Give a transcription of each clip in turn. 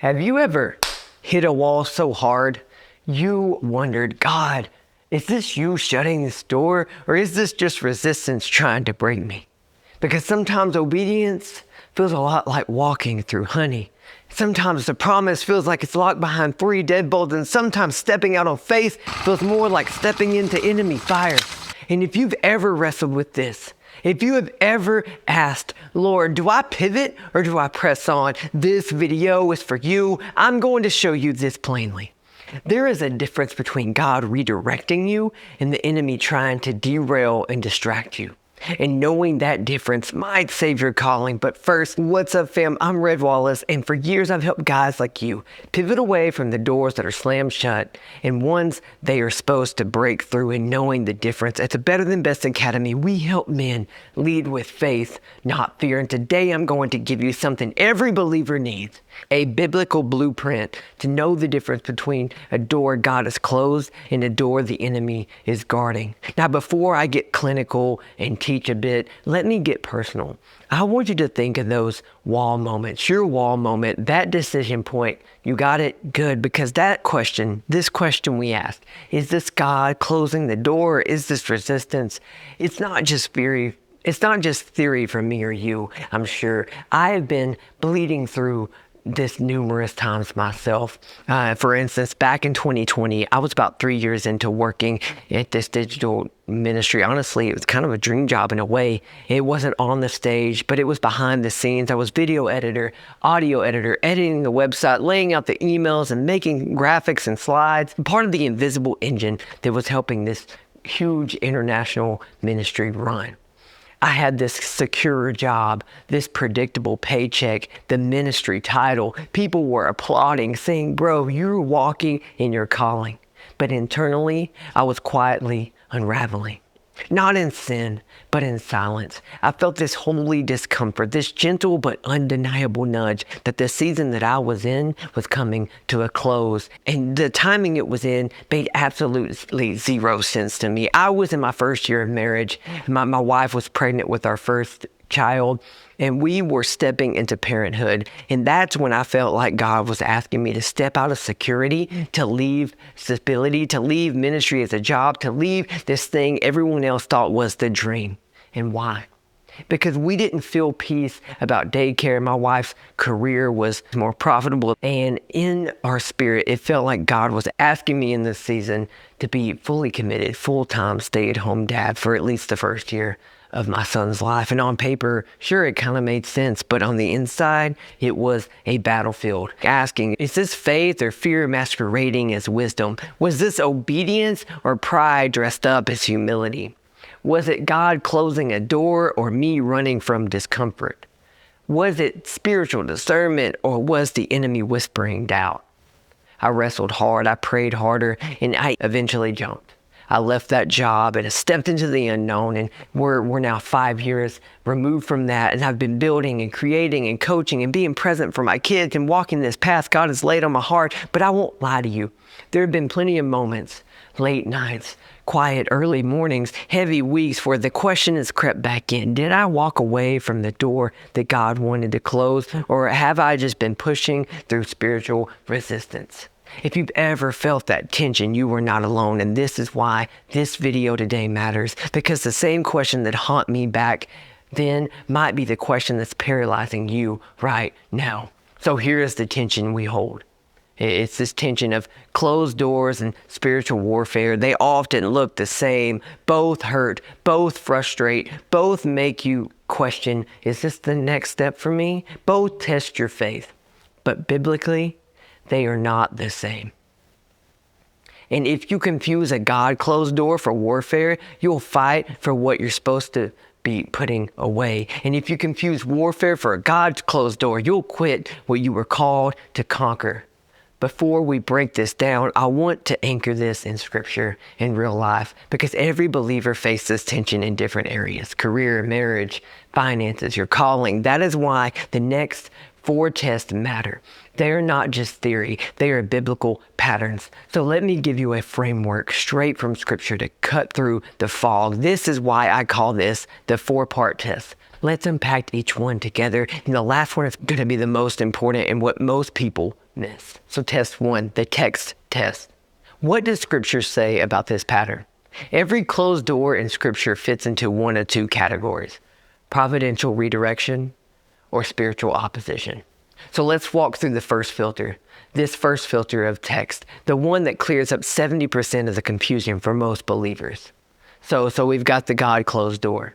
Have you ever hit a wall so hard you wondered, God, is this you shutting this door, or is this just resistance trying to break me? Because sometimes obedience feels a lot like walking through honey. Sometimes the promise feels like it's locked behind 3 deadbolts, and sometimes stepping out on faith feels more like stepping into enemy fire. And if you've ever wrestled with this, if you have ever asked, Lord, do I pivot or do I press on? This video is for you. I'm going to show you this plainly. There is a difference between God redirecting you and the enemy trying to derail and distract you. And knowing that difference might save your calling. But first, what's up, fam? I'm Wallace, and for years I've helped guys like you pivot away from the doors that are slammed shut and ones they are supposed to break through. And knowing the difference, at the Better Than Best Academy, we help men lead with faith, not fear. And today I'm going to give you something every believer needs: a biblical blueprint to know the difference between a door God has closed and a door the enemy is guarding. Now, before I get clinical and teach a bit, let me get personal. I want you to think of those wall moments, your wall moment, that decision point. You got it? Good. Because this question we asked, is this God closing the door? Is this resistance? It's not just theory. It's not just theory for me or you, I'm sure. I have been bleeding through this numerous times myself. For instance, back in 2020, I was about 3 years into working at this digital ministry. Honestly, it was kind of a dream job in a way. It wasn't on the stage, but it was behind the scenes. I was video editor, audio editor, editing the website, laying out the emails and making graphics and slides. Part of the invisible engine that was helping this huge international ministry run. I had this secure job, this predictable paycheck, the ministry title. People were applauding, saying, bro, you're walking in your calling. But internally, I was quietly unraveling. Not in sin, but in silence. I felt this holy discomfort, this gentle but undeniable nudge that the season that I was in was coming to a close. And the timing it was in made absolutely zero sense to me. I was in my first year of marriage. My wife was pregnant with our first child, and we were stepping into parenthood. And that's when I felt like God was asking me to step out of security, to leave stability, to leave ministry as a job, to leave this thing everyone else thought was the dream. And why? Because we didn't feel peace about daycare. My wife's career was more profitable. And in our spirit, it felt like God was asking me in this season to be fully committed, full-time, stay-at-home dad for at least the first year of my son's life. And on paper, sure, it kind of made sense, but on the inside, it was a battlefield. Asking, is this faith or fear masquerading as wisdom? Was this obedience or pride dressed up as humility? Was it God closing a door or me running from discomfort? Was it spiritual discernment or was the enemy whispering doubt? I wrestled hard, I prayed harder, and I eventually jumped. I left that job and I stepped into the unknown, and we're now 5 years removed from that, and I've been building and creating and coaching and being present for my kids and walking this path God has laid on my heart. But I won't lie to you. There have been plenty of moments, late nights, quiet early mornings, heavy weeks where the question has crept back in. Did I walk away from the door that God wanted to close, or have I just been pushing through spiritual resistance? If you've ever felt that tension, you are not alone. And this is why this video today matters, because the same question that haunt me back then might be the question that's paralyzing you right now. So here is the tension we hold. It's this tension of closed doors and spiritual warfare. They often look the same. Both hurt, both frustrate, both make you question, is this the next step for me? Both test your faith. But biblically, they are not the same. And if you confuse a God-closed door for warfare, you'll fight for what you're supposed to be putting away. And if you confuse warfare for a God-closed door, you'll quit what you were called to conquer. Before we break this down, I want to anchor this in scripture in real life, because every believer faces tension in different areas: career, marriage, finances, your calling. That is why the next 4 tests matter. They are not just theory, they are biblical patterns. So let me give you a framework straight from scripture to cut through the fog. This is why I call this the 4-part test. Let's unpack each one together. And the last one is going to be the most important and what most people miss. So test 1, the text test. What does Scripture say about this pattern? Every closed door in Scripture fits into one of 2 categories: providential redirection or spiritual opposition. So let's walk through the first filter. This first filter of text, the one that clears up 70% of the confusion for most believers. So we've got the God closed door.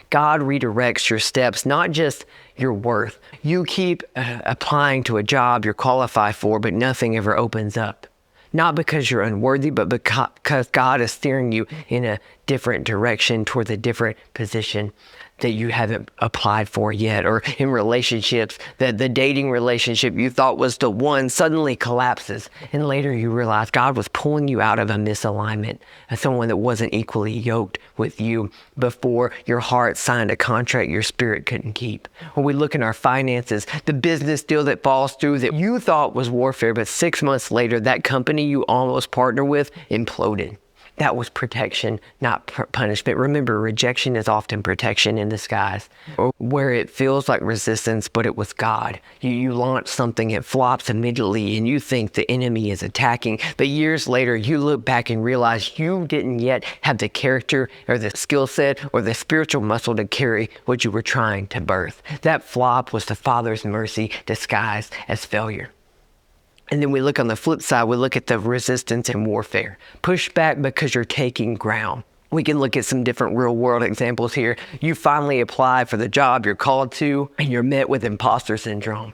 God redirects your steps, not just your worth. You keep applying to a job you're qualified for, but nothing ever opens up. Not because you're unworthy, but because God is steering you in a different direction towards a different position that you haven't applied for yet. Or in relationships, that the dating relationship you thought was the one suddenly collapses. And later you realize God was pulling you out of a misalignment as someone that wasn't equally yoked with you before your heart signed a contract your spirit couldn't keep. When we look in our finances, the business deal that falls through that you thought was warfare, but 6 months later, that company you almost partnered with imploded. That was protection, not punishment. Remember, rejection is often protection in disguise. Or where it feels like resistance, but it was God. You launch something, it flops immediately, and you think the enemy is attacking. But years later, you look back and realize you didn't yet have the character or the skill set or the spiritual muscle to carry what you were trying to birth. That flop was the Father's mercy disguised as failure. And then we look on the flip side, we look at the resistance and warfare. Push back because you're taking ground. We can look at some different real world examples here. You finally apply for the job you're called to, and you're met with imposter syndrome.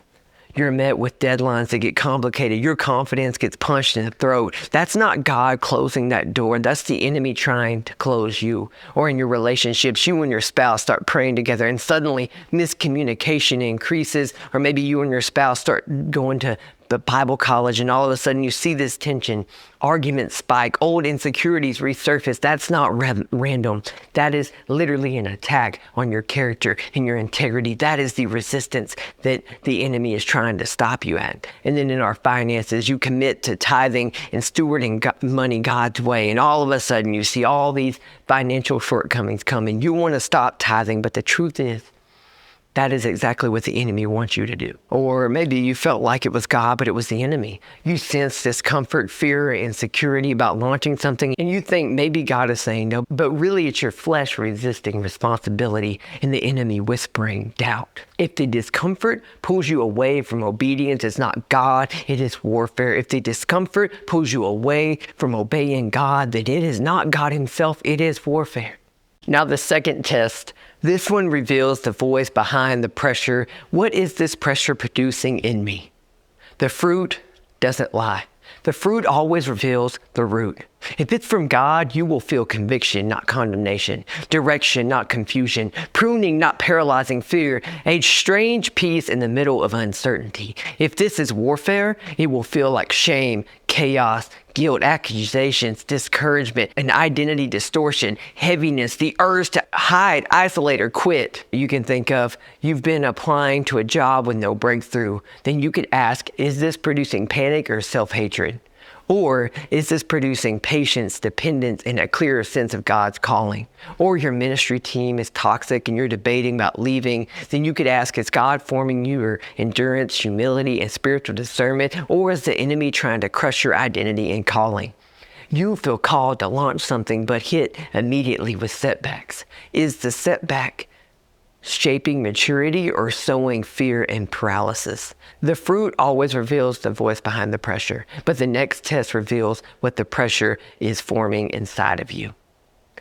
You're met with deadlines that get complicated. Your confidence gets punched in the throat. That's not God closing that door. That's the enemy trying to close you. Or in your relationships, you and your spouse start praying together and suddenly miscommunication increases. Or maybe you and your spouse start going to the Bible college and all of a sudden you see this tension, arguments spike, old insecurities resurface. That's not random. That is literally an attack on your character and your integrity. That is the resistance that the enemy is trying to stop you at. And then in our finances, you commit to tithing and stewarding money God's way. And all of a sudden you see all these financial shortcomings coming. You want to stop tithing, but the truth is, that is exactly what the enemy wants you to do. Or maybe you felt like it was God, but it was the enemy. You sense discomfort, fear, insecurity about launching something, and you think maybe God is saying no, but really it's your flesh resisting responsibility and the enemy whispering doubt. If the discomfort pulls you away from obedience, it's not God, it is warfare. If the discomfort pulls you away from obeying God, then it is not God himself, it is warfare. Now the second test, this one reveals the voice behind the pressure. What is this pressure producing in me? The fruit doesn't lie. The fruit always reveals the root. If it's from God, you will feel conviction, not condemnation, direction, not confusion, pruning, not paralyzing fear, a strange peace in the middle of uncertainty. If this is warfare, it will feel like shame, chaos, guilt, accusations, discouragement, an identity distortion, heaviness, the urge to hide, isolate, or quit. You can think of, you've been applying to a job with no breakthrough. Then you could ask, is this producing panic or self-hatred? Or is this producing patience, dependence, and a clearer sense of God's calling? Or your ministry team is toxic and you're debating about leaving. Then you could ask, is God forming your endurance, humility, and spiritual discernment? Or is the enemy trying to crush your identity and calling? You feel called to launch something but hit immediately with setbacks. Is the setback shaping maturity or sowing fear and paralysis? The fruit always reveals the voice behind the pressure, but the next test reveals what the pressure is forming inside of you.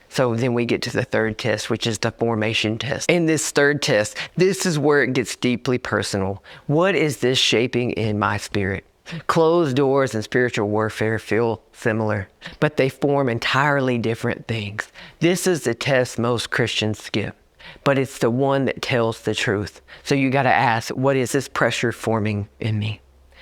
So then we get to the third test, which is the formation test. In this third test, this is where it gets deeply personal. What is this shaping in my spirit? Closed doors and spiritual warfare feel similar, but they form entirely different things. This is the test most Christians skip, but it's the one that tells the truth. So you got to ask, what is this pressure forming in me?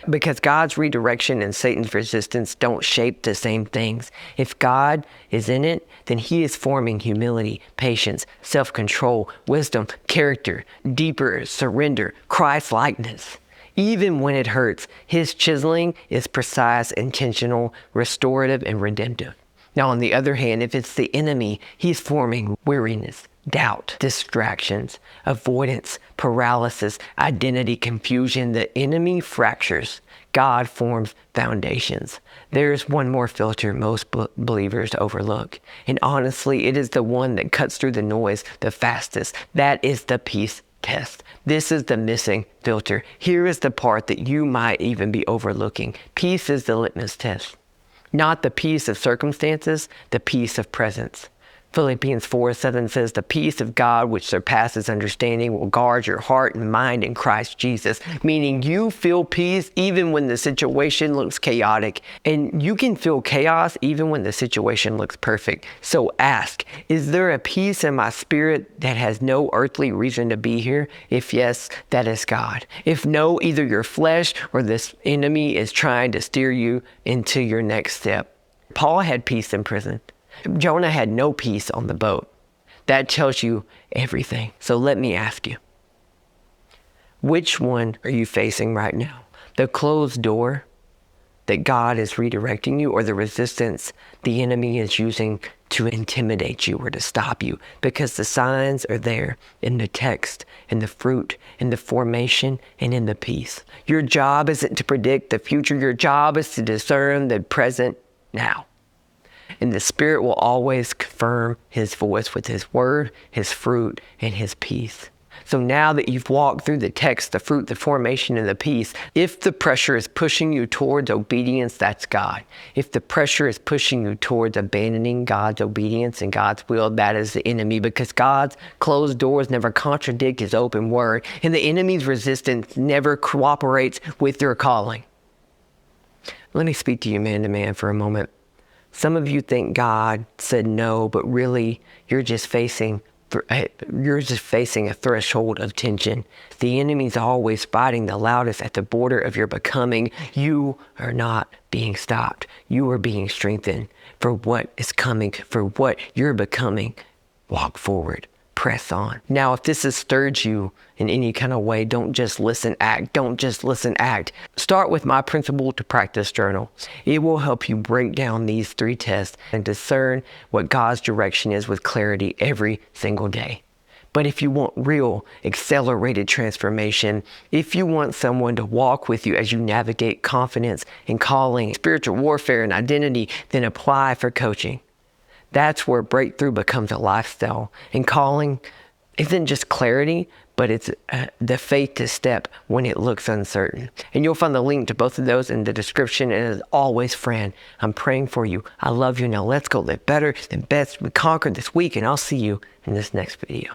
Because God's redirection and Satan's resistance don't shape the same things. If God is in it, then he is forming humility, patience, self-control, wisdom, character, deeper surrender, Christ-likeness. Even when it hurts, his chiseling is precise, intentional, restorative, and redemptive. Now, on the other hand, if it's the enemy, he's forming weariness, doubt, distractions, avoidance, paralysis, identity, confusion. The enemy fractures, God forms foundations. There's one more filter most believers overlook. And honestly, it is the one that cuts through the noise the fastest. That is the peace test. This is the missing filter. Here is the part that you might even be overlooking. Peace is the litmus test. Not the peace of circumstances, the peace of presence. Philippians 4:7 says, the peace of God which surpasses understanding will guard your heart and mind in Christ Jesus. Meaning you feel peace even when the situation looks chaotic. And you can feel chaos even when the situation looks perfect. So ask, is there a peace in my spirit that has no earthly reason to be here? If yes, that is God. If no, either your flesh or this enemy is trying to steer you into your next step. Paul had peace in prison. Jonah had no peace on the boat. That tells you everything. So let me ask you, which one are you facing right now? The closed door that God is redirecting you, or the resistance the enemy is using to intimidate you or to stop you? Because the signs are there in the text, in the fruit, in the formation, and in the peace. Your job isn't to predict the future. Your job is to discern the present now. And the Spirit will always confirm His voice with His word, His fruit, and His peace. So now that you've walked through the text, the fruit, the formation, and the peace, if the pressure is pushing you towards obedience, that's God. If the pressure is pushing you towards abandoning God's obedience and God's will, that is the enemy, because God's closed doors never contradict His open word, and the enemy's resistance never cooperates with your calling. Let me speak to you man to man for a moment. Some of you think God said no, but really you're just facing a threshold of tension. The enemy's always fighting the loudest at the border of your becoming. You are not being stopped. You are being strengthened for what is coming, for what you're becoming. Walk forward. Press on. Now, if this has stirred you in any kind of way, don't just listen, act. Don't just listen, act. Start with my principle to practice journal. It will help you break down these 3 tests and discern what God's direction is with clarity every single day. But if you want real, accelerated transformation, if you want someone to walk with you as you navigate confidence and calling, spiritual warfare and identity, then apply for coaching. That's where breakthrough becomes a lifestyle. And calling isn't just clarity, but it's the faith to step when it looks uncertain. And you'll find the link to both of those in the description. And as always, friend, I'm praying for you. I love you. Now let's go live better than best. We conquered this week, and I'll see you in this next video.